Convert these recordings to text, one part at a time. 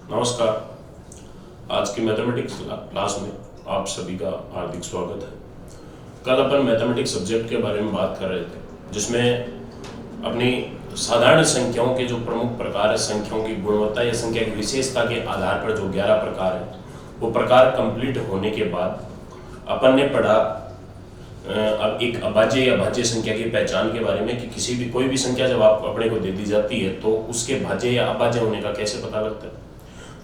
नमस्कार। आज की मैथमेटिक्स क्लास में आप सभी का हार्दिक स्वागत है। कल अपन मैथमेटिक्स सब्जेक्ट के बारे में बात कर रहे थे, जिसमें अपनी साधारण संख्याओं के जो प्रमुख प्रकार है, संख्याओं की गुणवत्ता या संख्या की विशेषता के आधार पर जो 11 प्रकार है, वो प्रकार कंप्लीट होने के बाद अपन ने पढ़ा अब एक अभाज्य या भाज्य संख्या की पहचान के बारे में कि किसी भी कोई भी संख्या जब आप अपने को दे दी जाती है तो उसके भाज्य या अभाज्य होने का कैसे पता लगता है।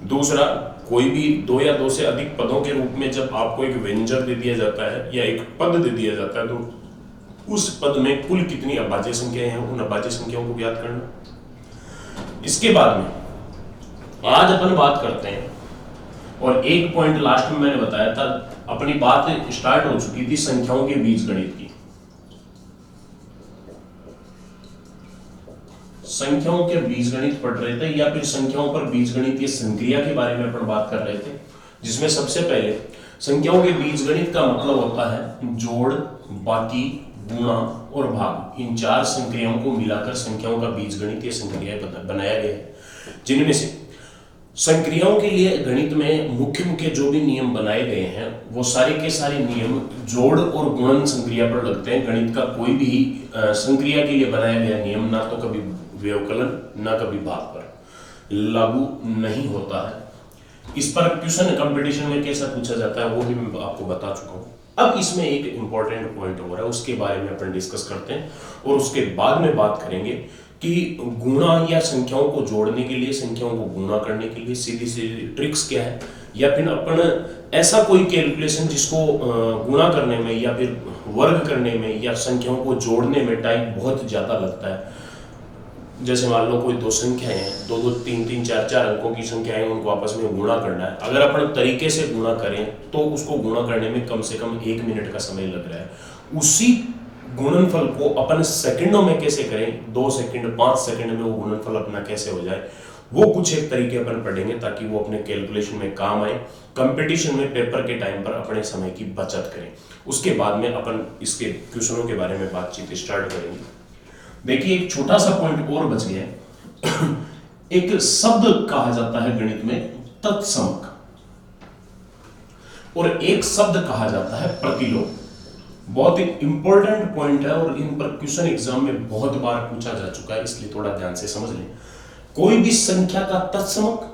दूसरा, कोई भी दो या दो से अधिक पदों के रूप में जब आपको एक व्यंजक दे दिया जाता है या एक पद दे दिया जाता है तो उस पद में कुल कितनी अभाज्य संख्याएं हैं, उन अभाज्य संख्याओं को ज्ञात करना। इसके बाद में आज अपन बात करते हैं, और एक पॉइंट लास्ट में मैंने बताया था, अपनी बात स्टार्ट हो चुकी थी संख्याओं के बीजगणित की। संख्याओं के बीजगणित पढ़ रहे थे या फिर संख्याओं पर बीजगणित संक्रिया के बारे में अपन बात कर रहे थे, जिसमें सबसे पहले संख्याओं के बीजगणित का मतलब होता है जोड़, बाकी, गुणा और भाग। इन चार संक्रियाओं को मिलाकर संख्याओं का बीजगणित या संक्रिया बनाया गया है, जिनमें से संक्रियाओं के लिए गणित में मुख्य मुख्य जो भी नियम बनाए गए हैं वो सारे के सारे नियम जोड़ और गुणन संक्रिया पर लगते हैं। गणित का कोई भी संक्रिया के लिए बनाया गया नियम ना तो कभी व्यवकलन ना कभी भाग पर लागू नहीं होता है। इस पर क्वेश्चन कंपटीशन में कैसा पूछा जाता है वो भी मैं आपको बता चुका हूँ। अब इसमें एक इंपॉर्टेंट पॉइंट हो रहा है, उसके बारे में अपन डिस्कस करते हैं और उसके बाद में बात करेंगे कि गुणा या संख्याओं को जोड़ने के लिए, संख्याओं को गुणा करने के लिए सीधी सीधी ट्रिक्स क्या है, या फिर अपन ऐसा कोई कैलकुलेशन जिसको गुणा करने में या फिर वर्ग करने में या संख्याओं को जोड़ने में टाइम बहुत ज्यादा लगता है। जैसे मान लो कोई दो संख्याएं हैं, दो दो तीन तीन चार चार अंकों की संख्याएं, उनको आपस में गुणा करना है। अगर अपन तरीके से गुणा करें तो उसको गुणा करने में कम से कम 1 मिनट का समय लग रहा है। उसी गुणनफल को अपन सेकंडों में कैसे करें, 2 सेकंड 5 सेकंड में वो गुणनफल अपना कैसे हो जाए, वो कुछ एक तरीके अपन पढ़ेंगे ताकि वो अपने कैलकुलेशन में काम आए, कंपटीशन में पेपर के टाइम पर अपने समय की बचत करें। उसके बाद में अपन इसके क्वेश्चनों के बारे में बातचीत स्टार्ट करेंगे। देखिए, एक छोटा सा पॉइंट और बच गया है। एक शब्द कहा जाता है गणित में तत्समक, और एक शब्द कहा जाता है प्रतिलोम। बहुत ही इंपॉर्टेंट पॉइंट है और इन पर क्वेश्चन एग्जाम में बहुत बार पूछा जा चुका है, इसलिए थोड़ा ध्यान से समझ लें। कोई भी संख्या का तत्समक,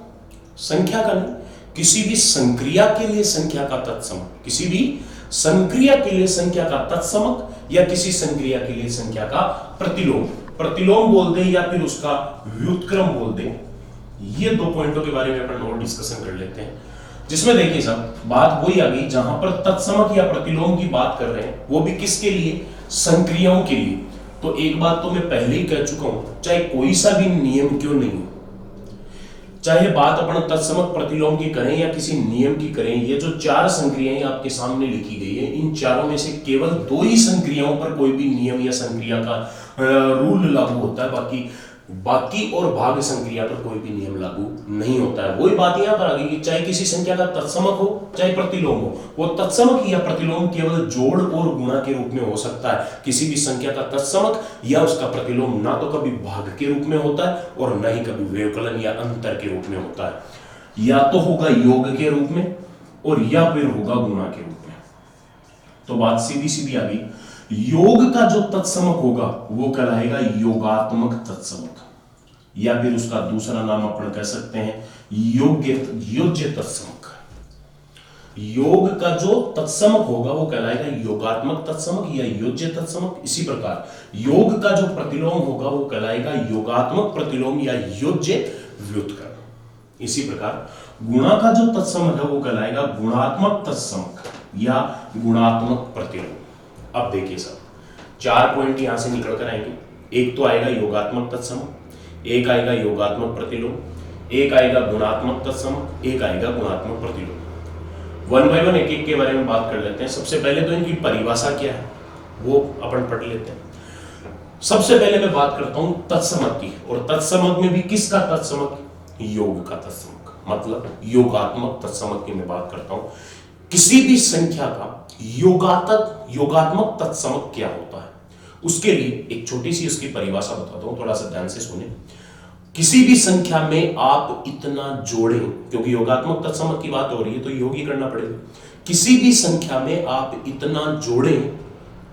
संख्या का नहीं, किसी भी संक्रिया के लिए संख्या का तत्समक, किसी भी संक्रिया के लिए संख्या का तत्समक या किसी संक्रिया के लिए संख्या का प्रतिलोम, प्रतिलोम बोल दे या फिर उसका व्युत्क्रम बोल दे। ये दो पॉइंटों के बारे में अपन और डिस्कशन कर लेते हैं, जिसमें देखिए साहब बात वही आ गई जहां पर तत्समक या प्रतिलोम की बात कर रहे हैं, वो भी किसके लिए, संक्रियाओं के लिए। तो एक बात तो मैं पहले ही कह चुका हूं, चाहे कोई सा भी नियम क्यों नहीं हो, चाहे बात अपन तत्समक प्रतिलोम की करें या किसी नियम की करें, ये जो चार संक्रियाएं आपके सामने लिखी गई है, इन चारों में से केवल 2 ही संक्रियाओं पर कोई भी नियम या संक्रिया का रूल लागू होता है, बाकी और भाग संक्रिया पर कोई भी नियम लागू नहीं होता है। वही बात यहां पर आ गई कि चाहे किसी संख्या का तत्समक हो चाहे प्रतिलोम हो, वो तत्समक या प्रतिलोम केवल जोड़ और गुणा के रूप में हो सकता है। किसी भी संख्या का तत्समक या उसका प्रतिलोम ना तो कभी भाग के रूप में होता है और ना ही कभी व्यवकलन या अंतर के रूप में होता है। या तो होगा योग के रूप में और या फिर होगा गुणा के रूप में। तो बात सीधी सीधी आ गई, योग का जो तत्समक होगा वो कहलाएगा योगात्मक तत्समक, या फिर उसका दूसरा नाम अपन कह सकते हैं योज्य तत्समक। योग का जो तत्समक होगा वो कहलाएगा योगात्मक तत्समक या योज्य तत्समक। इसी प्रकार योग का जो प्रतिलोम होगा वो कहलाएगा योगात्मक प्रतिलोम या योज्य व्युत्क्रम। इसी प्रकार गुणा का जो तत्समक है वो कहलाएगा गुणात्मक तत्समक या गुणात्मक प्रतिलोम। अब देखिए साहब, 4 पॉइंट यहां से निकल कर आएंगे। एक तो आएगा योगात्मक तत्समक, एक आएगा योगात्मक प्रतिलोम, एक आएगा गुणात्मक तत्समक, एक आएगा गुणात्मक प्रतिलोम। 1 बाय 1 एक एक के बारे में बात कर लेते हैं। सबसे पहले तो इनकी परिभाषा क्या है वो अपन पढ़ लेते हैं। सबसे पहले मैं बात करता हूं तत्समक की, और तत्समक में भी किसका तत्समक, योग का तत्समक, मतलब योगात्मक तत्समक की मैं बात करता हूं। किसी भी संख्या का योगात्मक तत्समक क्या होता है, उसके लिए एक छोटी सी उसकी परिभाषा बताता हूं, थोड़ा सा ध्यान से सुने। किसी भी संख्या में आप इतना जोड़ें, क्योंकि योगात्मक तत्समक की बात हो रही है तो योग ही करना पड़ेगा। किसी भी संख्या में आप इतना जोड़ें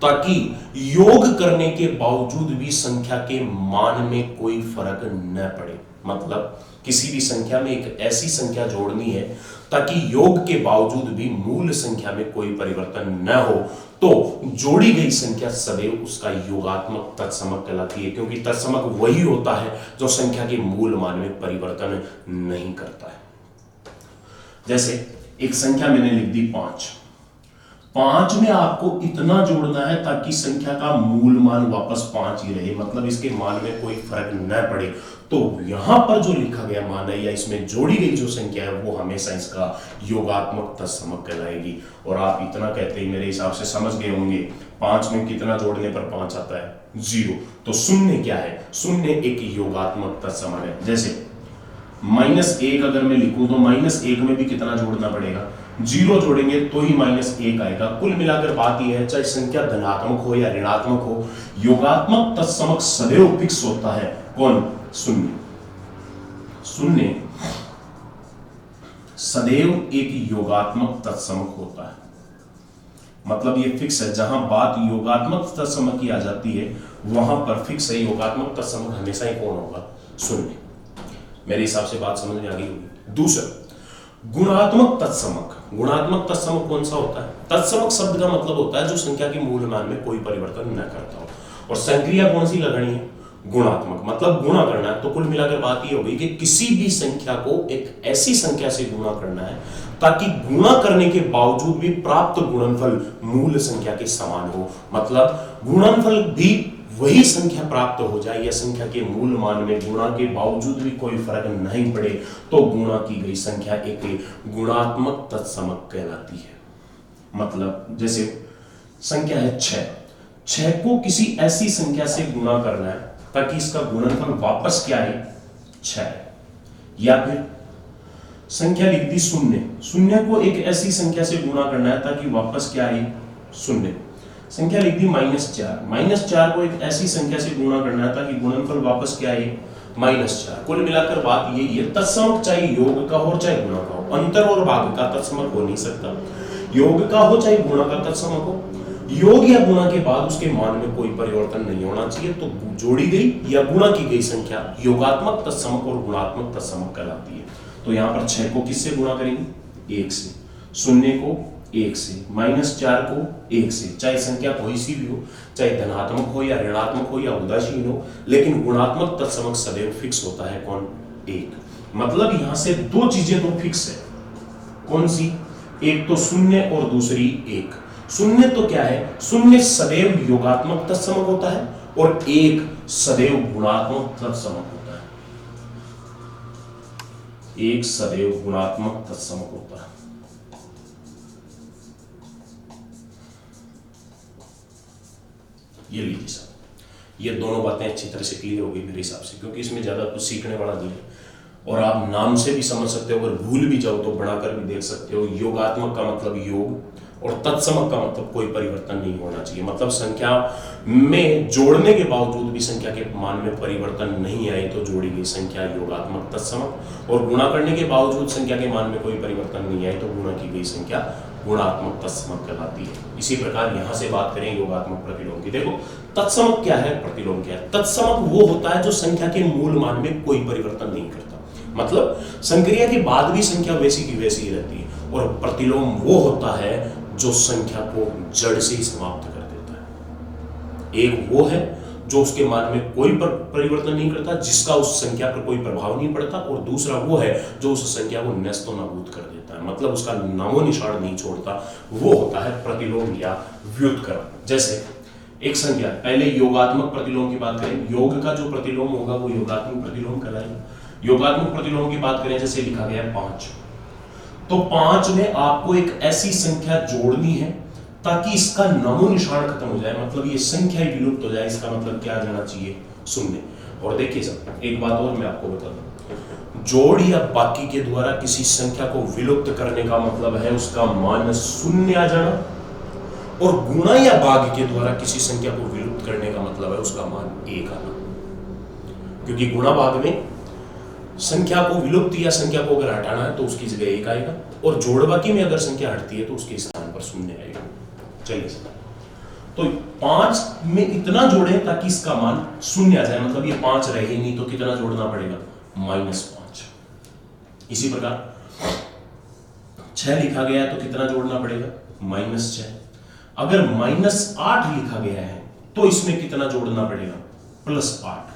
ताकि योग करने के बावजूद भी संख्या के मान में कोई फर्क न पड़े। मतलब किसी भी संख्या में एक ऐसी संख्या जोड़नी है ताकि योग के बावजूद भी मूल संख्या में कोई परिवर्तन न हो, तो जोड़ी गई संख्या सदैव उसका योगात्मक तत्समक कहलाती है, क्योंकि तत्समक वही होता है जो संख्या के मूल मान में परिवर्तन नहीं करता है। जैसे एक संख्या मैंने लिख दी 5, 5 में आपको इतना जोड़ना है ताकि संख्या का मूल मान वापस 5 ही रहे, मतलब इसके मान में कोई फर्क न पड़े। तो यहां पर जो लिखा गया मान है या इसमें जोड़ी गई जो संख्या है वो हमेशा इसका योगात्मक तत्समक कहलाएगी। और आप इतना कहते ही मेरे हिसाब से समझ गए होंगे 5 में कितना जोड़ने पर 5 आता है, 0। तो शून्य क्या है, शून्य एक योगात्मक तत्समक है। जैसे -1 अगर मैं लिखूं तो -1 में भी कितना जोड़ना पड़ेगा, 0 जोड़ेंगे तो ही -1 आएगा। कुल मिलाकर बात यह है, चाहे संख्या धनात्मक हो या ऋणात्मक हो, योगात्मक तत्समक सदैव फिक्स होता है। कौन? शून्य। शून्य सदैव एक योगात्मक तत्समक होता है, मतलब ये फिक्स है। जहां बात योगात्मक तत्समक की आ जाती है वहां पर फिक्स है, योगात्मक तत्समक हमेशा ही कौन होगा? शून्य। मेरे हिसाब से बात समझ में आ गई होगी। दूसरा, गुणात्मक तत्समक। गुणात्मक तत्समक कौन सा होता है? तत्समक शब्द का मतलब होता है जो संख्या के मूल मान में कोई परिवर्तन न करता हो। और संक्रिया कौन सी लगानी है? गुणात्मक, मतलब गुणा करना है। तो कुल मिलाकर बात यह होगी कि किसी भी संख्या को एक ऐसी संख्या से गुणा करना है ताकि गुणा करने के बावजूद भी प्राप्त गुणनफल मूल संख्या के समान हो। मतलब गुणनफल भी वही संख्या प्राप्त हो जाए या संख्या के मूल मान में गुणा के बावजूद भी कोई फर्क नहीं पड़े, तो गुणा की गई संख्या एक गुणात्मक तत्समक कहलाती है। मतलब जैसे संख्या है 6 को किसी ऐसी संख्या से गुणा करना है ताकि इसका गुणनफल वापस क्या है? 6। या फिर संख्या लिख दी 0 को एक ऐसी संख्या से गुणा करना है ताकि वापस क्या है? 0। संख्या लिख दी -4 को एक ऐसी संख्या से गुणा करना है ताकि गुणनफल वापस क्या है? -4। कुल मिलाकर बात यही है, तत्समक चाहे योग का हो चाहे गुणा का हो, अंतर और भाग का तत्समक हो नहीं सकता। योग का हो चाहे गुणा का तत्समक हो, योग या गुणा के बाद उसके मान में कोई परिवर्तन नहीं होना चाहिए। तो जोड़ी गई या गुणा की गई संख्या योगात्मक तत्समक और गुणात्मक तत्समक कहलाती है। तो यहां पर 6 को किससे गुणा करेंगे? 1 से, 0 को 1 से, -4 को 1 से। चाहे संख्या कोई सी भी हो, चाहे धनात्मक हो या ऋणात्मक हो या उदासीन हो, लेकिन गुणात्मक तत्समक सदैव फिक्स होता है। कौन? 1। मतलब यहां से दो चीजें तो फिक्स है। कौन सी? एक तो 0 और दूसरी 1। 0 तो क्या है? 0 सदैव योगात्मक तत्समक होता है और 1 सदैव गुणात्मक तत्समक होता है। 1 सदैव गुणात्मक तत्समक होता है। ये लीजिए साहब, ये दोनों बातें अच्छी तरह से क्लियर होगी मेरे हिसाब से, क्योंकि इसमें ज्यादा कुछ सीखने वाला नहीं है और आप नाम से भी समझ सकते हो। अगर भूल भी जाओ तो बनाकर भी देख सकते हो। योगात्मक का मतलब योग और तत्समक का मतलब कोई परिवर्तन नहीं होना चाहिए। मतलब संख्या में जोड़ने के बावजूद भी संख्या के मान में परिवर्तन नहीं आए तो जोड़ी गई संख्या योगात्मक तत्समक, और गुणा करने के बावजूद संख्या के मान में कोई परिवर्तन नहीं आए तो गुणा की गई संख्या गुणात्मक तत्समक कहलाती है। इसी प्रकार यहां से बात करें योगात्मक प्रतिलोम की। देखो तत्समक क्या है, प्रतिलोम क्या है? तत्समक वो होता है जो संख्या के मूल मान में कोई परिवर्तन नहीं करता, मतलब संक्रिया के बाद भी संख्या वैसी की वैसी ही रहती है। और प्रतिलोम वो होता है जो संख्या को जड़ से ही समाप्त कर देता है। एक वो है जो उसके मान में कोई परिवर्तन नहीं करता, जिसका उस संख्या पर कोई प्रभाव नहीं पड़ता, और दूसरा वो है जो उस संख्या को नष्ट नाबूद कर देता है, मतलब उसका नामो निशान नहीं छोड़ता। वो होता है प्रतिलोम या व्युत्क्रम। जैसे एक संख्या, पहले योगात्मक प्रतिलोम की बात करें, योग का जो प्रतिलोम होगा वो योगात्मक प्रतिलोम कहलाएगा। योगात्मक प्रतिलोम की बात करें, जैसे लिखा गया है 5, तो 5 में आपको एक ऐसी संख्या जोड़नी है ताकि इसका नामो निशान खत्म हो जाए, मतलब ये संख्या ही विलुप्त हो जाए। इसका मतलब क्या जाना चाहिए? 0। और देखिए सब, एक बात और मैं आपको बता दूं, जोड़ या बाकी के द्वारा किसी संख्या को विलुप्त करने का मतलब है उसका मान 0 आ जाना, और गुणा या भाग के द्वारा किसी संख्या को विलुप्त करने का मतलब है उसका मान 1 आना। क्योंकि गुणा भाग में संख्या को विलुप्त या संख्या को अगर हटाना है तो उसकी जगह 1 आएगा, और जोड़ बाकी में अगर संख्या हटती है तो उसके स्थान पर 0 आएगा। चलिए तो 5 में इतना जोड़े ताकि इसका मान 0 आ जाए, मतलब ये 5 रहे नहीं तो कितना जोड़ना पड़ेगा, -5। इसी प्रकार 6 लिखा गया है तो कितना जोड़ना पड़ेगा, -6। अगर -8 लिखा गया है तो इसमें कितना जोड़ना पड़ेगा, +8।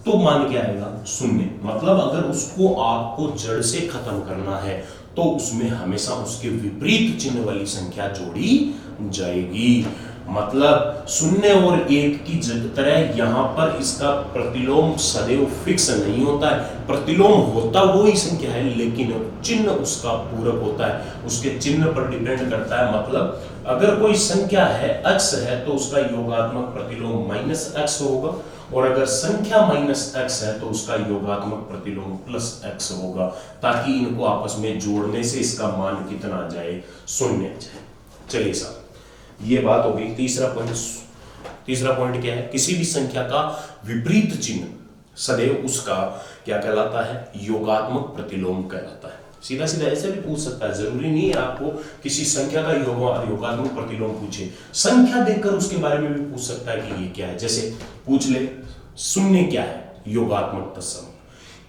तो मान क्या आएगा, 0। मतलब अगर उसको आपको जड़ से खत्म करना है तो उसमें हमेशा उसके विपरीत चिन्ह वाली संख्या जोड़ी जाएगी। मतलब 0 और 1 की तरह यहां पर इसका प्रतिलोम सदैव फिक्स नहीं होता है। प्रतिलोम होता वो ही संख्या है, लेकिन चिन्ह उसका पूरक होता है, उसके चिन्ह पर डिपेंड करता है। मतलब अगर कोई संख्या है x है तो उसका योगात्मक प्रतिलोम -x होगा, और अगर संख्या -x है तो उसका योगात्मक प्रतिलोम +x होगा, ताकि इनको आपस में जोड़ने से इसका मान कितना आ जाए, 0 आ जाए। चलिए साहब, ये बात हो गई। तीसरा पॉइंट क्या है, किसी भी संख्या का विपरीत चिन्ह सदैव उसका क्या कहलाता है, योगात्मक प्रतिलोम कहलाता है। सीधा सीधा ऐसे भी पूछ सकता है, जरूरी नहीं है आपको किसी संख्या का योगात्मक प्रतिलोम पूछे, संख्या देखकर उसके बारे में भी पूछ सकता है कि ये क्या है। जैसे पूछ ले 0 क्या है, योगात्मक तत्सम।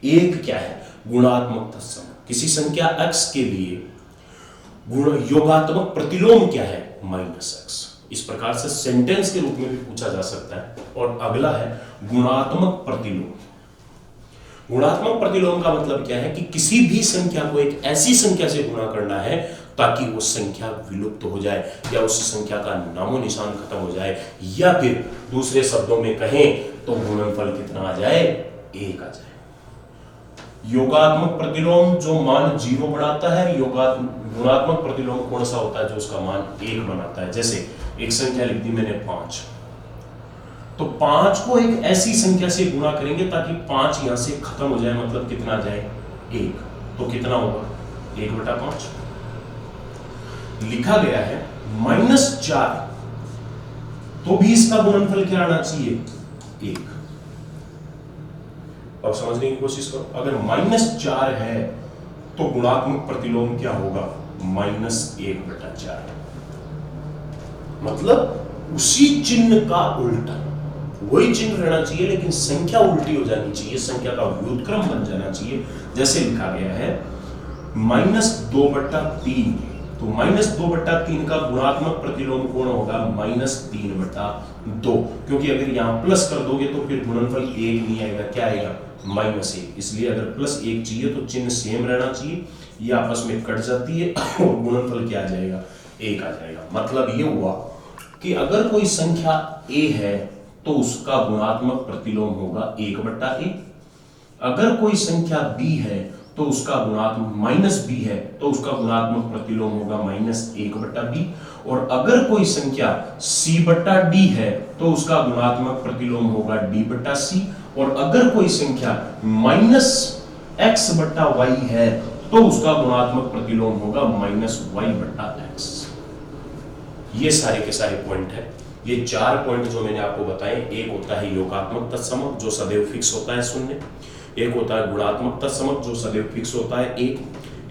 1 क्या है, गुणात्मक तत्सम। किसी संख्या x के लिए योगात्मक प्रतिलोम क्या है, -x। इस प्रकार से सेंटेंस के रूप में भी पूछा जा सकता है। और अगला है गुणात्मक प्रतिलोम। गुणात्मक प्रतिलोम का मतलब क्या है कि किसी भी संख्या को एक ऐसी संख्या से गुणा करना है ताकि वो संख्या विलुप्त हो जाए, या उस संख्या का नामो निशान खत्म हो जाए, या फिर दूसरे शब्दों में कहें तो गुणनफल कितना आ जाए, 1 आ जाए। योगात्मक प्रतिलोम जो मान 0 बनाता है, गुणात्मक प्रतिलोम कौन सा होता है, जो उसका मान 1 बनाता है। जैसे एक संख्या लिख दी मैंने 5, तो 5 को एक ऐसी संख्या से गुणा करेंगे ताकि 5 यहां से खत्म हो जाए, मतलब कितना आ जाए, 1। तो कितना होगा, 1/5। लिखा गया है -4, तो भी इसका गुणनफल क्या आना चाहिए, 1। अब समझने की कोशिश करो, अगर -4 है तो गुणात्मक प्रतिलोम क्या होगा, -1/4। मतलब उसी चिन्ह का उल्टा, वही चिन्ह रहना चाहिए लेकिन संख्या उल्टी हो जानी चाहिए, संख्या का व्युत्क्रम बन जाना चाहिए। जैसे लिखा गया है -2/3, तो -2/3 का गुणात्मक प्रतिलोम कौन होगा, -3/2। क्योंकि अगर यहां प्लस कर दोगे तो फिर गुणनफल 1 नहीं आएगा, क्या आएगा, -1। इसलिए अगर +1 चाहिए तो चिन्ह सेम रहना चाहिए, ये आपस में कट जाती है और गुणनफल क्या आ जाएगा, 1 आ जाएगा। मतलब ये हुआ कि अगर कोई संख्या a है तो उसका गुणात्मक प्रतिलोम होगा 1/a। अगर कोई संख्या b है तो उसका गुणात्मक -b है तो उसका गुणात्मक प्रतिलोम होगा -1/b। और अगर कोई संख्या c/d है तो उसका गुणात्मक प्रतिलोम होगा d/c। और अगर कोई संख्या -x/y है तो उसका गुणात्मक प्रतिलोम होगा -y/x। ये सारे के सारे पॉइंट है। ये 4 पॉइंट जो मैंने आपको बताए, एक होता है योगात्मक तत्समक जो सदैव फिक्स होता है 0, एक होता है गुणात्मक तत्समक जो सदैव फिक्स होता है 1,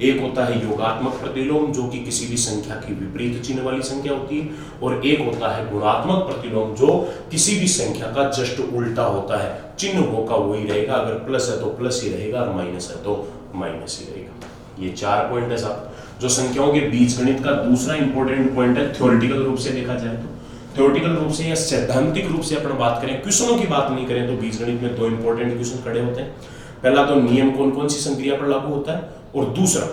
एक होता है योगात्मक प्रतिलोम जो कि किसी भी संख्या की विपरीत चिन्ह वाली संख्या होती है, और एक होता है गुणात्मक प्रतिलोम जो किसी भी संख्या का जस्ट उल्टा होता है, चिन्ह होगा वही रहेगा, अगर प्लस है तो प्लस ही रहेगा और माइनस है तो माइनस ही रहेगा। ये 4 पॉइंट है साहब जो संख्याओं के बीजगणित का दूसरा इंपॉर्टेंट पॉइंट है। थ्योरेटिकल रूप से देखा जाए तो, थ्योरेटिकल रूप से या सैद्धांतिक रूप से अपन बात करें, क्वेश्चनों की बात नहीं करें तो बीजगणित में 2 इंपॉर्टेंट क्वेश्चन खड़े होते हैं। पहला तो नियम कौन कौन सी संक्रिया पर लागू होता है, और दूसरा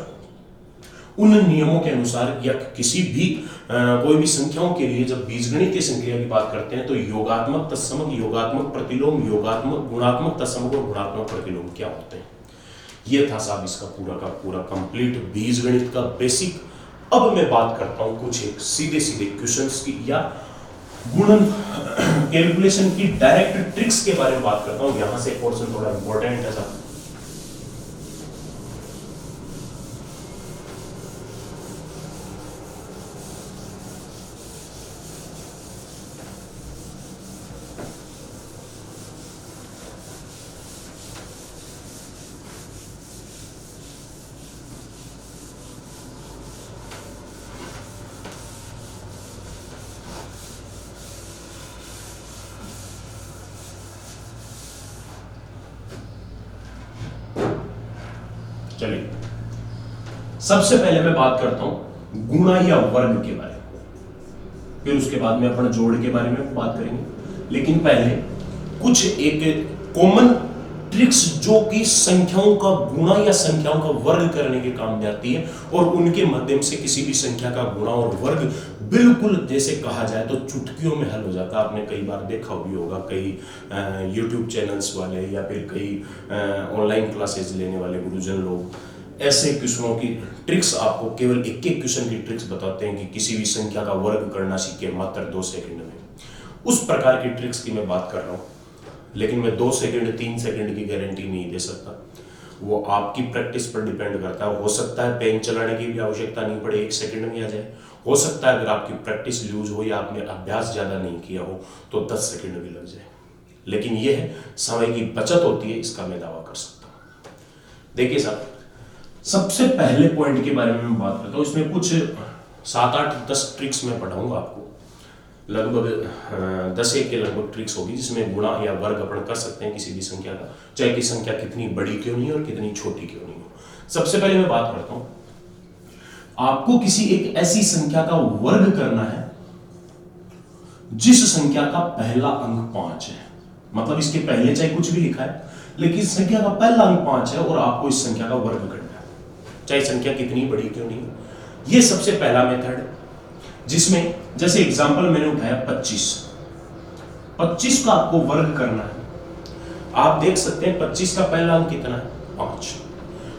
उन नियमों के अनुसार या किसी भी कोई भी संख्याओं के लिए जब बीजगणित की संक्रिया की बात करते हैं तो योगात्मक तत्समक, योगात्मक प्रतिलोम, योगात्मक गुणात्मक तत्समक और गुणात्मक प्रतिलोम क्या होते हैं। ये था साहब इसका पूरा का पूरा कंप्लीट बीजगणित का बेसिक। अब मैं बात करता हूं कुछ एक सीधे सीधे क्वेश्चंस की या गुणन कैलकुलेशन की डायरेक्ट ट्रिक्स के बारे में बात करता हूं। यहां से पोर्शन थोड़ा इंपॉर्टेंट है साहब। चलिए सबसे पहले मैं बात करता हूं गुणा या वर्ग के बारे में, फिर उसके बाद में अपन जोड़ के बारे में बात करेंगे। लेकिन पहले कुछ एक कॉमन ट्रिक्स जो कि संख्याओं का गुणा या संख्याओं का वर्ग करने के काम में आती है, और उनके माध्यम से किसी भी संख्या का गुणा और वर्ग बिल्कुल जैसे कहा जाए तो चुटकियों में हल हो जाता है। आपने कई बार देखा भी होगा, कई यूट्यूब चैनल्स वाले या फिर कई ऑनलाइन क्लासेस लेने वाले गुरुजन लोग ऐसे क्वेश्चनों की ट्रिक्स आपको केवल एक एक क्वेश्चन की ट्रिक्स बताते हैं कि किसी भी संख्या का वर्ग करना सीखे मात्र 2 सेकंड में। उस प्रकार की ट्रिक्स की मैं बात कर रहा हूं, लेकिन मैं 2 सेकंड 3 सेकंड की गारंटी नहीं दे सकता। वो आपकी प्रैक्टिस पर डिपेंड करता है। हो सकता है पेन चलाने की भी आवश्यकता नहीं पड़े, 1 सेकंड में आ जाए। हो सकता है अगर आपकी प्रैक्टिस लूज हो या आपने अभ्यास ज्यादा नहीं किया हो तो 10 सेकंड भी लग जाए। लेकिन यह है समय की बचत होती है, इसका मैं दावा कर सकता हूं। देखिए साहब, सबसे पहले पॉइंट के बारे में मैं बात करता हूं। इसमें कुछ 7, 8, 10 ट्रिक्स मैं पढ़ाऊंगा आपको, लगभग 10 के लगभग ट्रिक्स होगी जिसमें गुणा या वर्ग अपन कर सकते हैं किसी भी संख्या का, चाहे कि संख्या कितनी बड़ी क्यों नहीं और कितनी छोटी क्यों नहीं हो। सबसे पहले मैं बात करता हूं, आपको किसी एक ऐसी संख्या का वर्ग करना है जिस संख्या का पहला अंक 5 है। मतलब इसके पहले चाहे कुछ भी लिखा है, लेकिन संख्या का पहला अंक 5 है और आपको इस संख्या का वर्ग करना है, चाहे संख्या कितनी बड़ी क्यों नहीं हो। यह सबसे पहला मेथड है, जिसमें जैसे एग्जांपल मैंने उठाया 25 का आपको वर्ग करना है। आप देख सकते हैं 25 का पहला अंक कितना है, 5।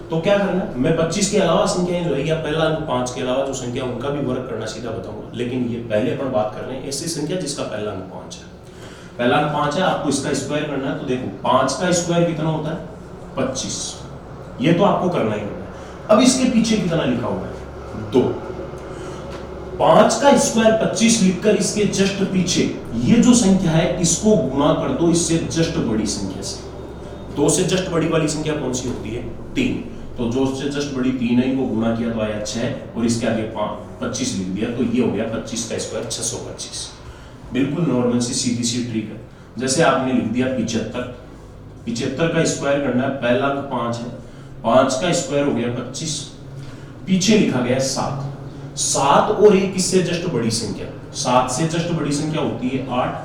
तो क्या करना है, मैं 25 के अलावा संख्याएं जो है या पहला अंक 5 के अलावा जो संख्या उनका भी वर्ग करना सीधा बताऊंगा। लेकिन ये पहले अपन बात कर रहे हैं ऐसी संख्या जिसका पहला अंक 5 है। पहला अंक 5 है, आपको इसका स्क्वायर करना है। तो देखो 5 का स्क्वायर कितना होता है, 25। ये तो आपको करना ही करना है। अब इसके पीछे कितना लिखा हुआ है, 2। 5 का स्क्वायर 25 लिखकर इसके जस्ट पीछे ये जो संख्या है इसको गुणा कर दो इससे जस्ट बड़ी संख्या से। 2 से जस्ट बड़ी वाली संख्या कौन सी होती है, 3। तो जो उससे जस्ट बड़ी 3 है वो गुणा किया तो आया 6 और इसके आगे 25 लिख दिया, तो ये हो गया 25 का स्क्वायर 625। बिल्कुल नॉर्मल सी सीधी सी ट्रिक है। जैसे आपने लिख दिया 75 का स्क्वायर करना है, पहला अंक 5 है, 5 का स्क्वायर हो गया 25, पीछे लिखा गया 7 और 1 इससे जस्ट बड़ी संख्या, 7 से जस्ट बड़ी संख्या होती है 8।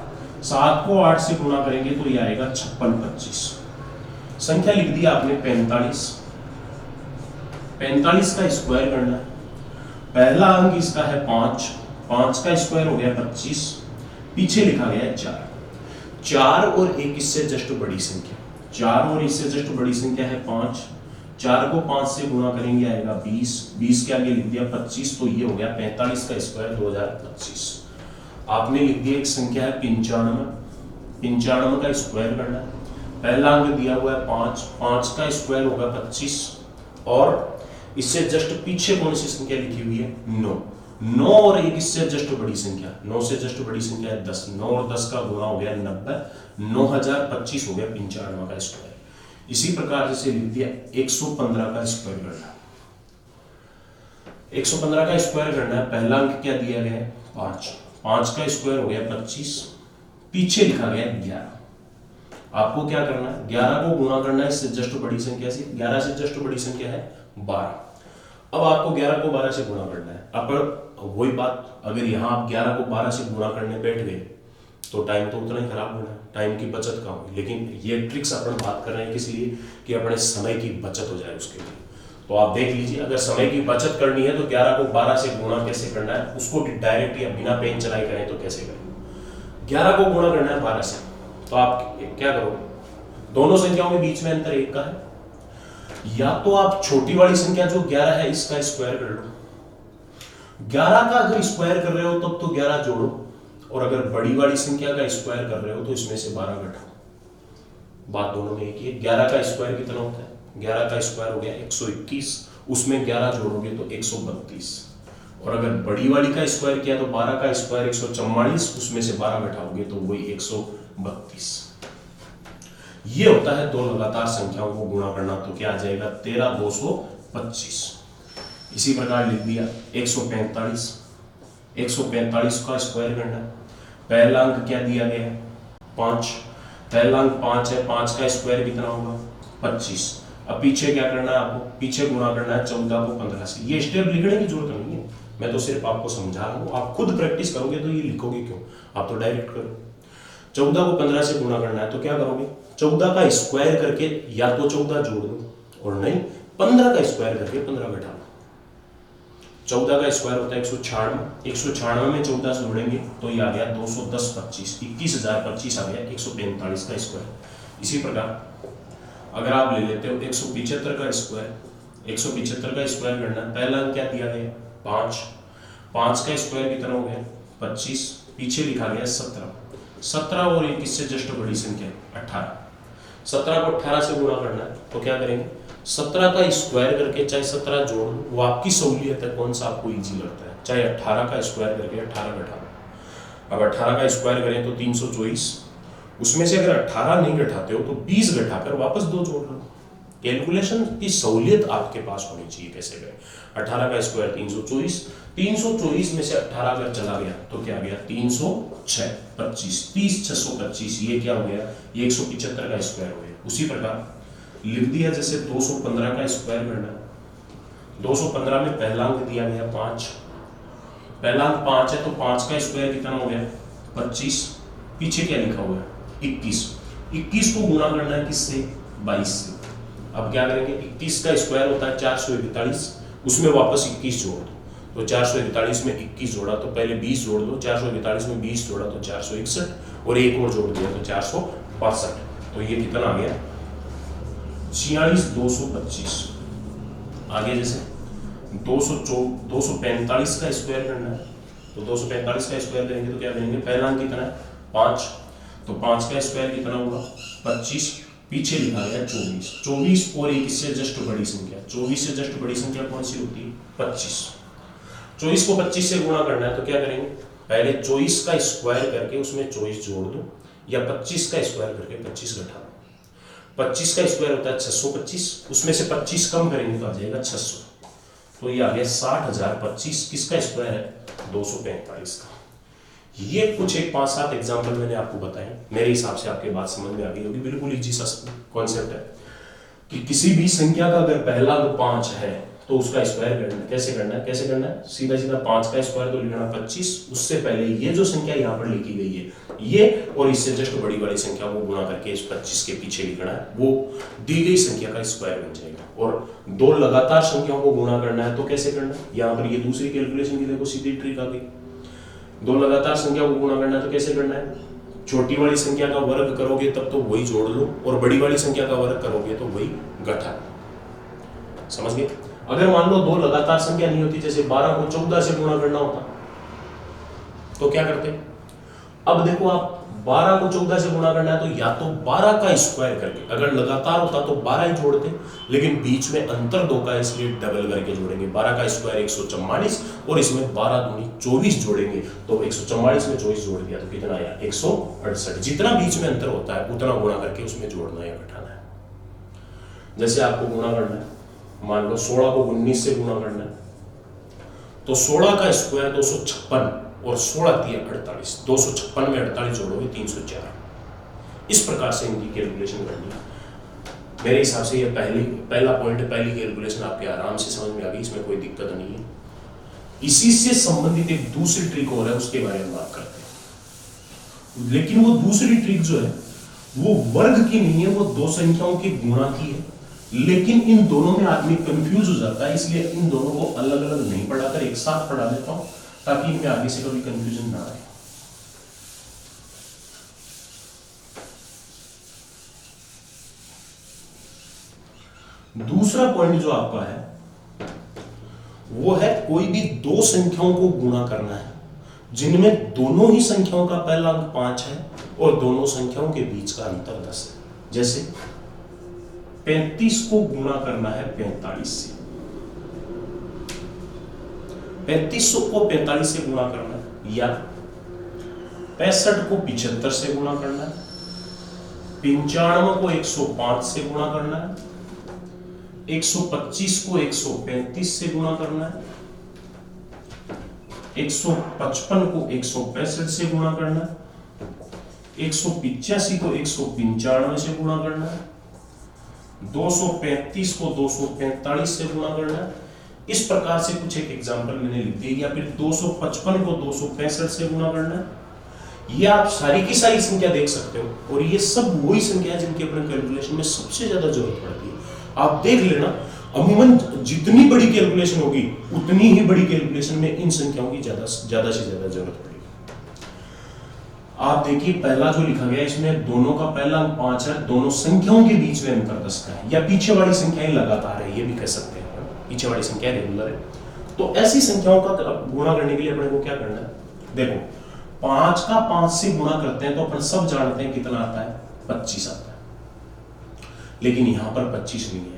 7 को 8 से गुणा करेंगे तो ये आएगा 56 25। संख्या लिख दी आपने 45 का स्क्वायर करना है, पहला अंक इसका है 5 का स्क्वायर हो गया 25, पीछे लिखा गया है 4 और 1 इससे जस्ट बड़ी संख्या, 4 और इससे जस्ट बड़ी संख्या है 5। 4 को 5 से गुणा करेंगे आएगा 20 के आगे लिख दिया 25, तो ये हो गया 45 का स्क्वायर 2025। आपने लिख दिया एक संख्या है 95 का स्क्वायर करना है, पहला अंक दिया हुआ है 5 का स्क्वायर होगा 25 और इससे जस्ट पीछे कौन सी संख्या लिखी हुई है, 9 और 1 इससे जस्ट बड़ी संख्या, 9 से जस्ट बड़ी संख्या है 10, 9 और 10 का गुणा हो गया 90, 9025 हो गया 95 का स्क्वायर। इसी प्रकार से लिख दिया 115 का स्क्वायर करना, 115 का स्क्वायर करना है, पहला अंक क्या दिया गया है 5 का स्क्वायर हो गया 25, पीछे लिखा गया 11। आपको क्या करना है, 11 को गुणा करना है इससे जस्ट बड़ी संख्या से, 11 से जस्ट बड़ी संख्या है 12। अब आपको 11 को 12 से गुणा करना है। अब वही बात, अगर यहाँ आप 11 को 12 से गुणा करने बैठ गए तो टाइम तो उतना ही खराब होना है, टाइम की बचत कहाँ हुई। लेकिन ये ट्रिक्स अपन बात कर रहे हैं किस लिए, कि अपने समय की बचत हो जाए उसके लिए। तो आप देख लीजिए, अगर समय की बचत करनी है तो 11 को 12 से गुणा कैसे करना है, उसको डायरेक्ट या बिना पेन चलाई करें तो कैसे करें। 11 को गुणा करना है 12 से, तो आप क्या करोगे, दोनों संख्याओं के बीच में अंतर 1 का है, या तो आप छोटी वाली संख्या जो 11 है इसका स्क्वायर कर लो। 11 का अगर स्क्वायर कर रहे हो तब तो 11 जोड़ो, और अगर बड़ी वाली संख्या का स्क्वायर कर रहे हो तो इसमें से 12 घटाओ। बात दोनों में एक ही है। 11 का स्क्वायर कितना होता है, 11 का स्क्वायर हो गया 121, उसमें 11 जोड़ोगे तो 132, और अगर बड़ी वाली का स्क्वायर किया तो 12 का स्क्वायर 144, उसमें से 12 घटाओगे तो वही 132। ये होता है दो लगातार संख्याओं को गुणा करना, तो क्या आ जाएगा 13 225। इसी प्रकार लिख दिया 145 का स्क्वायर करना, पहला अंक क्या दिया गया है 5, पहला अंक 5 है, 5 का स्क्वायर कितना होगा 25। अब पीछे क्या करना है आपको, पीछे गुणा करना है 14 को 15 से। ये स्टेप लिखने की जरूरत नहीं है, मैं तो सिर्फ आपको समझा रहा हूँ, आप खुद प्रैक्टिस करोगे तो ये लिखोगे क्यों, आप तो डायरेक्ट करो। 14 को 15 से गुणा करना है तो क्या करोगे, 14 का स्क्वायर करके या तो 14 जोड़ दो, और नहीं 15 का स्क्वायर करके 15 घटा लो। 14 का स्क्वायर होता है 196, 196 में 14 से जोड़ेंगे तो ये आ गया 210 25, 21,025 आ गया 145 का स्क्वायर। इसी प्रकार अगर आप ले लेते हो 175 का स्क्वायर, 175 का स्क्वायर करना, पहला क्या दिया गया 5, 5 का स्क्वायर कितना हो गया 25, पीछे लिखा गया 17, 17 और 21 से जस्ट बड़ी संख्या 18, 17 को 18 से गुणा करना है तो क्या करेंगे, 17 का स्क्वायर करके चाहे 17 जोड़ लो, वो आपकी सहूलियत है, कौन सा आपको इजी लगता है, चाहे 18 का स्क्वायर करके 18 घटा लो। अब 18 का स्क्वायर करें तो 324, उसमें से अगर 18 नहीं घटाते हो तो 20 घटाकर वापस 2 जोड़ लो। कैलकुलेशन की सहूलियत आपके पास होनी चाहिए, कैसे करें, 18 का स्क्वायर 324, 324 में से 18 अगर चला गया तो क्या गया 306 25, 30 625, ये क्या हो गया, ये 175 का स्क्वायर हो गया। उसी प्रकार लिख दिया जैसे 215 का स्क्वायर करना, 215 में पहला अंक दिया गया 5, पहला अंक 5 है तो 5 का स्क्वायर कितना हो गया 25, पीछे क्या लिखा हुआ है 21, 21 को गुणा करना है किससे 22 से। अब क्या करेंगे, 21 का स्क्वायर होता है 441, उसमेमें वापस 21 जोड़ दो, तो 441 में 21 जोड़ा तो पहले 20 जोड़ दो, 441 में 20 जोड़ा तो 461, और एक और जोड़ दिया तो 462, तो ये कितना आ गया 46,225। आगे जैसे 245 का स्क्वायर करना है तो 245 का स्क्वायर करेंगे तो क्या करेंगे, पहला अंक कितना है 5, तो 5 का स्क्वायर कितना होगा 25, पीछे लिखा गया 24, 24 और 21 से जस्ट बड़ी संख्या, 24 से जस्ट बड़ी संख्या कौन सी होती है 25, 24 को 25 से गुणा करना है तो क्या करेंगे, पहले 24 का स्क्वायर करके उसमें 24 जोड़ दो, या 25 का स्क्वायर करके 25 घटा दो। 25 का स्क्वायर होता है 625, उसमें से 25 कम करेंगे तो आ जाएगा 600, तो ये आ गया 60,025, किसका स्क्वायर है 245 का। ये कुछ एक 5-7 एग्जाम्पल मैंने आपको बताए, मेरे हिसाब से आपके बात समझ में आ गई होगी, बिल्कुल इजी सा कॉन्सेप्ट है कि किसी भी संख्या का अगर पहला अंक 5 है तो उसका स्क्वायर करना है, कैसे करना है, कैसे करना है, सीधा सीधा 5 का स्क्वायर तो लिखना 25, उससे पहले ये जो संख्या यहाँ पर लिखी गई है ये और इससे जस्ट बड़ी वाली संख्या को गुणा करके इस 25 के पीछे लिखना है, वो दी गई संख्या का स्क्वायर बन जाएगा। और दो लगातार संख्याओं को गुणा करना है तो कैसे करना है, यहाँ पर ये दूसरी कैलकुलेशन की देखो सीधी ट्रिक आ गई। दो लगातार संख्या को गुणा करना है तो कैसे करना है, छोटी वाली संख्या का वर्ग करोगे तब तो वही जोड़ लो, और बड़ी वाली संख्या का वर्ग करोगे तो वही घटा लो। समझ गए। अगर मान लो दो लगातार संख्या नहीं होती, जैसे 12 को 14 से गुणा करना होता तो क्या करते, अब देखो आप 12 को 14 से गुणा करना है तो या तो 12 का स्क्वायर करके, अगर लगातार होता तो 12 ही जोड़ते, लेकिन बीच में अंतर 2 का इसलिए डबल करके जोड़ेंगे। 12 का स्क्वायर 144 और इसमें 12 दूनी 24 जोड़ेंगे, तो 144 में 24 जोड़ दिया तो कितना आया 168। जितना बीच में अंतर होता है उतना गुणा करके उसमें जोड़ना या घटाना है। जैसे आपको गुणा करना है, मान लो 16 को 19 से गुणा करना है तो 16 का स्क्वायर 256 और 16 तिया 48, 256 में 48 जोड़ोगे 304। इस प्रकार से इनकी कैलकुलेशन करनी है। मेरे हिसाब से ये पहला पॉइंट, पहली कैलकुलेशन आपके आराम से समझ में आ गई, इसमें कोई दिक्कत नहीं है। इसी से संबंधित एक दूसरी ट्रिक और है, उसके बारे में बात करते हैं। लेकिन वो दूसरी ट्रिक जो है वो वर्ग की नहीं है, वो दो संख्याओं के गुणा की है, लेकिन इन दोनों में आदमी कंफ्यूज हो जाता है, इसलिए इन दोनों को अलग अलग नहीं पढ़ाकर एक साथ पढ़ा देता हूं ताकि इनमें आगे से कभी कंफ्यूजन ना आए। दूसरा पॉइंट जो आपका है वो है कोई भी दो संख्याओं को गुणा करना है जिनमें दोनों ही संख्याओं का पहला अंक 5 है और दोनों संख्याओं के बीच का अंतर 10 है। जैसे 35 को गुणा करना है 45 से, 3500 को 45 से गुणा करना है, या 65 को 75 से गुणा करना है, 95 को 105 से गुणा करना है, 125 को 135 से गुणा करना है, 155 को 165 से गुणा करना है, 185 को 195 से गुणा करना है, 235 को 245 से गुणा करना है। इस प्रकार से कुछ एक एग्जांपल मैंने लिख दिए, या फिर 255 को 265 से गुणा करना है। ये आप सारी की सारी संख्या देख सकते हो, और ये सब वही संख्या है जिनकी अपने कैलकुलेशन में सबसे ज्यादा जरूरत पड़ती है। आप देख लेना, अमूमन जितनी बड़ी कैलकुलेशन होगी उतनी ही बड़ी कैलकुलेशन में इन संख्याओं की ज्यादा से ज्यादा जरूरत पड़ेगी। आप देखिए पहला जो लिखा गया इसमें दोनों का पहला अंक 5 है, दोनों संख्याओं के बीच में अंतर 10 का है, या पीछे वाली संख्याएं लगातार है, ये भी कह सकते हैं, पीछे वाली संख्या रेगुलर है। तो ऐसी संख्याओं का गुणा करने के लिए अपने को क्या करना है, देखो 5 का 5 से गुणा करते हैं तो अपन सब जानते हैं कितना आता है, 25 आता है, लेकिन यहां पर 25 नहीं है,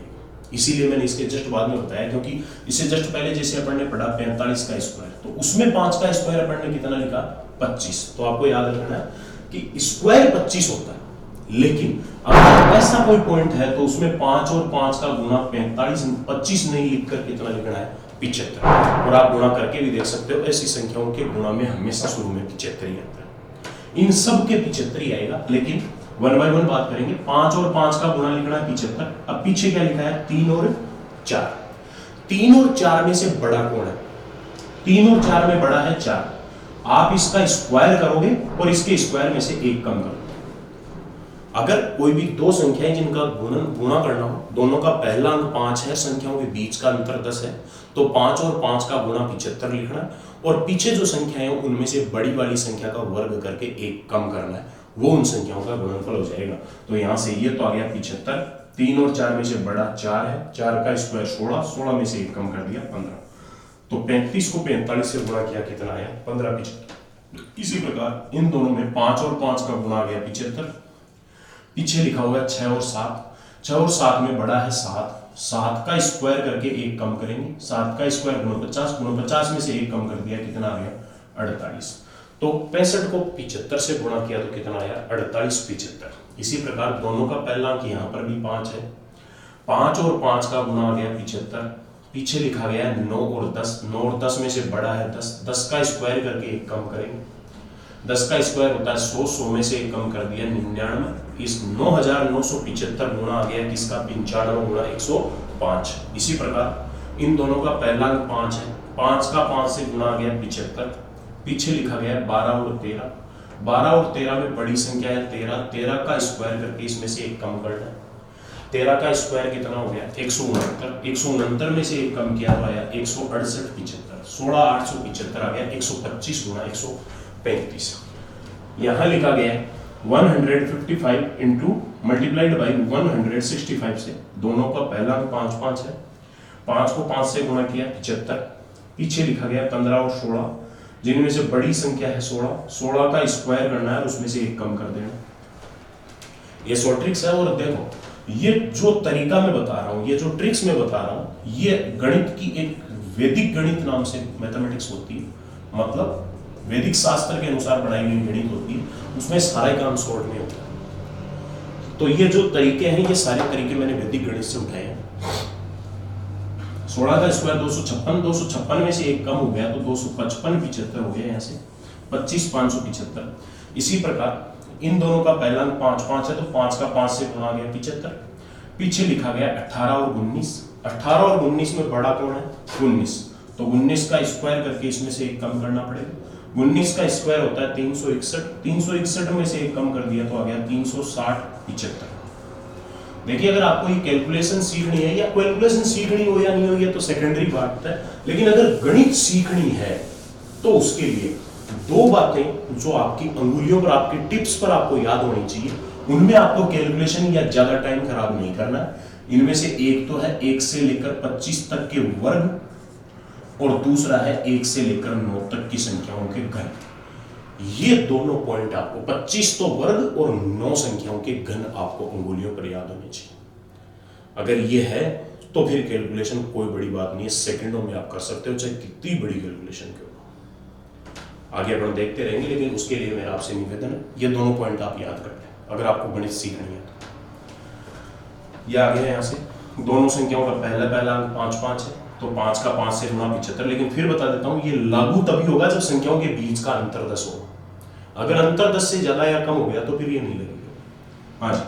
इसीलिए मैंने इसके जस्ट बाद में बताया, क्योंकि इससे जस्ट पहले जैसे अपन ने पढ़ा 45 का स्क्वायर, तो उसमें 5 का स्क्वायर अपन ने कितना लिखा, 25। तो आपको याद रखना है कि स्क्वायर 25 होता है, लेकिन अगर ऐसा कोई पॉइंट है तो उसमें 5 और 5 का गुणा 25 नहीं लिखकर कितना लिखना है, 75। और आप गुणा करके भी देख सकते हो, ऐसी संख्याओं के गुणा में हमेशा शुरू में 75 ही आता है, इन सब के 75 ही आएगा। लेकिन वन बाय वन बात करेंगे। 5 और 5 का गुणा लिखना है 75। अब पीछे क्या लिखा है, 3 और 4। 3 और 4 में से बड़ा कौन है, 3 और 4 में बड़ा है 4। आप इसका स्क्वायर करोगे और इसके स्क्वायर में से एक कम करोगे। अगर कोई भी दो संख्याएं जिनका गुणा करना हो, दोनों का पहला अंक 5 है, संख्याओं के बीच का अंतर 10 है, तो 5 और 5 का गुणा 75 लिखना है, और पीछे जो संख्याएं हैं उनमें से बड़ी वाली संख्या का वर्ग करके एक कम करना है, वो उन संख्याओं का गुणनफल हो जाएगा। तो यहां से ये तो आ गया 75, 3 और 4 में से बड़ा 4 है, 4 का स्क्वायर 16, 16 में से एक कम कर दिया 15। तो 35 को 45 से गुणा किया, कितना आया, 15 75। इसी प्रकार इन दोनों में 5 और 5 का गुणा आ गया 75। पीछे लिखा हुआ है 6 और 7, 6 और 7 में बड़ा है 7, 7 का स्क्वायर करके एक कम करेंगे, 7 का स्क्वायर गुणा 50 में से एक कम कर दिया, कितना आ गया 48। तो 65 को 75 से गुणा किया तो कितना आया, 48 75। इसी प्रकार दोनों का पहला अंक यहाँ पर भी 5 है, 5 और 5 का गुणा आ गया 75। पीछे लिखा गया है 9 और 10, 9 और 10 में से बड़ा है 10, 10 का स्क्वायर करके एक कम करेंगे, 10 का स्क्वायर होता है 100, 100 में से एक कम कर दिया 99। इस 9975 गुणा आ गया किसका, 95 गुणा 105। इसी प्रकार इन दोनों का पहला अंक 5 है, 5 का 5 से गुणा आ गया 75। पीछे लिखा गया है 12 और 13, 12 और 13 में बड़ी संख्या है 13, 13 का स्क्वायर करके इसमें से एक कम करना है, 13 का स्क्वायर कितना हो गया 169, 169 में से एक कम किया तो आया 168 75, 16 875 आ गया 125 गुणा 135। यहां लिखा गया है 155 इंटू मल्टीप्लाइड बाई 165 से, दोनों का पहला अंक 5 5 है, 5 को 5 से गुणा किया 75। पीछे लिखा गया 15 और 16, जिनमें से बड़ी संख्या है 16, 16 का स्क्वायर करना है, उसमें से एक कम कर देना। ये सो ट्रिक्स है। और देखो ये जो तरीका मैं बता रहा हूं, ये जो ट्रिक्स मैं बता रहा हूं, ये गणित की एक वैदिक गणित नाम से मैथमेटिक्स होती है, मतलब वैदिक शास्त्र के अनुसार बनाई हुई गणित होती है, उसमें सारे काम शॉर्ट में होता है। तो ये जो तरीके हैं, ये सारे तरीके मैंने वैदिक गणित से उठाए हैं। 16 का स्क्वायर 256, 256 में से एक कम हो गया तो 255 75 हो गया, यहाँ से 25 575। इसी प्रकार इन दोनों का पहला अंक 5 5 है, तो 5 का 5 से गुणा गया 75। पीछे लिखा गया 18 और 19, 18 और 19 में बड़ा कौन है, 19, तो 19 का स्क्वायर करके इसमें से एक कम करना पड़ेगा। 19 का स्क्वायर होता है 361, 361 में से एक कम कर दिया तो आ गया 360 75। देखिए अगर आपको ये कैलकुलेशन सीखनी है, या कैलकुलेशन सीखनी हो या नहीं हो ये तो सेकेंडरी बात है, लेकिन अगर गणित सीखनी है तो उसके लिए दो बातें जो आपकी अंगुलियों पर, आपके टिप्स पर आपको याद होनी चाहिए, उनमें आपको कैलकुलेशन या ज्यादा टाइम खराब नहीं करना। इनमें से एक तो है 1 से लेकर 25 तक के वर्ग, और दूसरा है 1 से लेकर 9 तक की संख्याओं के घन। ये दोनों पॉइंट आपको 25 तो वर्ग और 9 संख्याओं के घन आपको अंगुलियों पर याद होने चाहिए। अगर ये है तो फिर कैलकुलेशन कोई बड़ी बात नहीं है, सेकंडों में आप कर सकते हो, चाहे कितनी बड़ी कैलकुलेशन क्यों। आगे अपन देखते रहेंगे, लेकिन उसके लिए मेरा आपसे निवेदन है ये दोनों पॉइंट आप याद कर लें अगर आपको गणित सीखनी है तो। ये आगे है, यहाँ से दोनों संख्याओं का पहला अंक 5 5 है, तो 5 का 5 से गुणा 75। लेकिन फिर बता देता हूं ये लागू तभी होगा जब संख्याओं के बीच का अंतर 10 हो। अगर अंतर 10 से ज्यादा या कम हो गया तो फिर ये नहीं लगेगा। हाँ जी,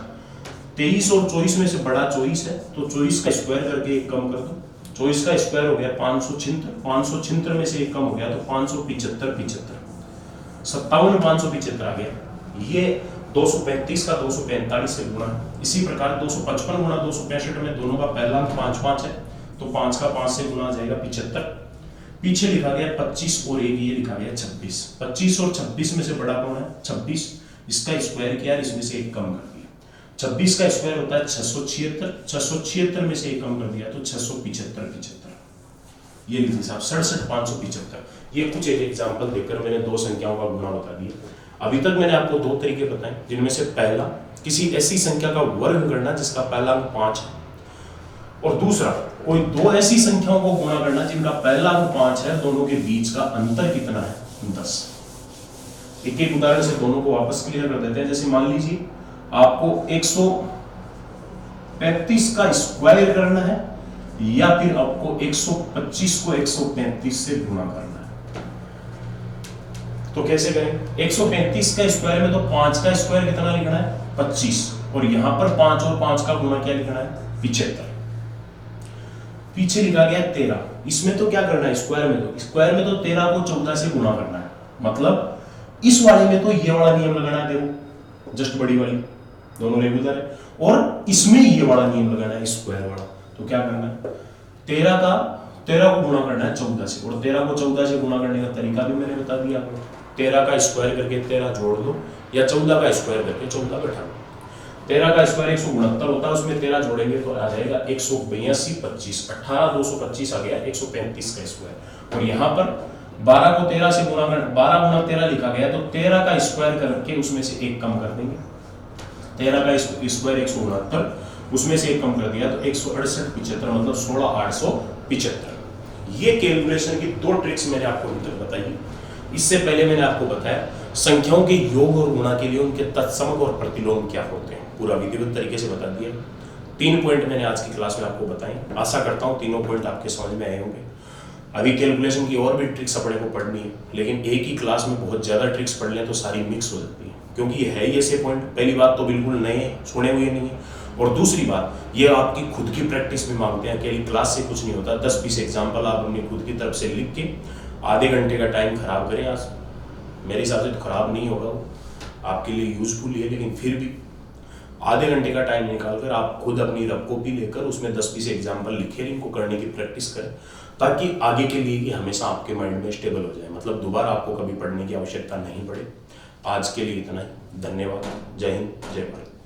23 और 24 में से बड़ा 24 है, तो 24 का स्क्वायर करके एक कम कर दो। 24 का स्क्वायर हो गया 576, 576 में से एक कम हो गया तो 575, 57 575 आ गया। ये 235 का 245 से गुणा है। इसी प्रकार 255 गुणा 265 में दोनों का पहला अंक 5 5 है, तो 5 का 5 से गुणा आ जाएगा 75। पीछे लिखा गया 25 और एक ये लिखा गया 26। 25 और 26 में से बड़ा कौन है? 26। इसका स्क्वायर किया, इसमें से एक कम कर दिया। 26 का स्क्वायर होता है 676, 676 में से एक कम कर दिया तो 675, ये लीजिए साहब 67 575। ये कुछ एक एग्जांपल देकर मैंने दो संख्याओं का गुणा बता दिया। अभी तक मैंने आपको दो तरीके बताए, जिनमें से पहला किसी ऐसी संख्या का वर्ग करना जिसका पहला अंक 5 है, और दूसरा कोई दो ऐसी संख्याओं को गुणा करना जिनका पहला अंक 5 है, दोनों के बीच का अंतर कितना है? 10। एक एक उदाहरण से दोनों को वापस क्लियर कर देते हैं। जैसे मान लीजिए आपको 135 का स्क्वायर करना है, या फिर आपको 125 को 135 से गुणा करना है। तो कैसे करें? 135 का स्क्वायर में तो 5 का स्क्वायर कितना लिखना है? 25, और यहां पर 5 और 5 का गुणा क्या लिखना है? 75। पीछे लिखा गया 13, इसमें तो क्या करना है? स्क्वायर में तो 13 को 14 से गुणा करना है। मतलब इस वाले में तो ये वाला नियम लगाना है, देखो जस्ट बड़ी वाली, दोनों रेगुलर है, और इसमें ये वाला नियम लगाना है स्क्वायर वाला। तो क्या करना है? 13 को गुणा करना है 14 से, और 13 को 14 से गुणा करने का तरीका भी मैंने बता दिया आपको। 13 का स्क्वायर करके 13 जोड़ दो, या 14 का स्क्वायर करके 14 घटा दो। 13 का स्क्वायर 169 होता है, उसमें 13 जोड़ेंगे तो आ जाएगा 182 25, 18 225 आ गया 135 का स्क्वायर। और यहाँ पर 12 को 13 से गुणा कर 12 गुणा 13 लिखा गया, तो 13 का स्क्वायर करके उसमें से एक कम कर देंगे। 13 का स्क्वायर 169, उसमें से एक कम कर दिया तो 168 75, मतलब 16875। ये कैलकुलेशन की दो ट्रिक्स मैंने आपको अभी तक बताई। इससे पहले मैंने आपको बताया संख्याओं के योग और गुणा के लिए उनके तत्समक और प्रतिलोम क्या होते हैं, पूरा विधिवत तरीके से बता दिया। 3 पॉइंट मैंने आज की क्लास में आपको बताए। आशा करता हूँ तीनों पॉइंट आपके समझ में आए होंगे। अभी कैलकुलेशन की और भी ट्रिक्स अपने को पढ़नी है, लेकिन एक ही क्लास में बहुत ज़्यादा ट्रिक्स पढ़ लें तो सारी मिक्स हो जाती है, क्योंकि ये है ही ऐसे पॉइंट। पहली बात तो बिल्कुल नए सुने हुए नहीं है, और दूसरी बात ये आपकी खुद की प्रैक्टिस भी मांगते हैं। अकेली क्लास से कुछ नहीं होता। 10-20 एग्जाम्पल आप अपनी खुद की तरफ से लिख के आधे घंटे का टाइम खराब करें। आज मेरे हिसाब से तो खराब नहीं होगा, वो आपके लिए यूजफुल है, लेकिन फिर भी आधे घंटे का टाइम निकालकर आप खुद अपनी रफ कॉपी लेकर उसमें 10-20 एग्जाम्पल लिखे, इनको करने की प्रैक्टिस करें, ताकि आगे के लिए ये हमेशा आपके माइंड में स्टेबल हो जाए। मतलब दोबारा आपको कभी पढ़ने की आवश्यकता नहीं पड़े। आज के लिए इतना ही। धन्यवाद। जय हिंद, जय भारत।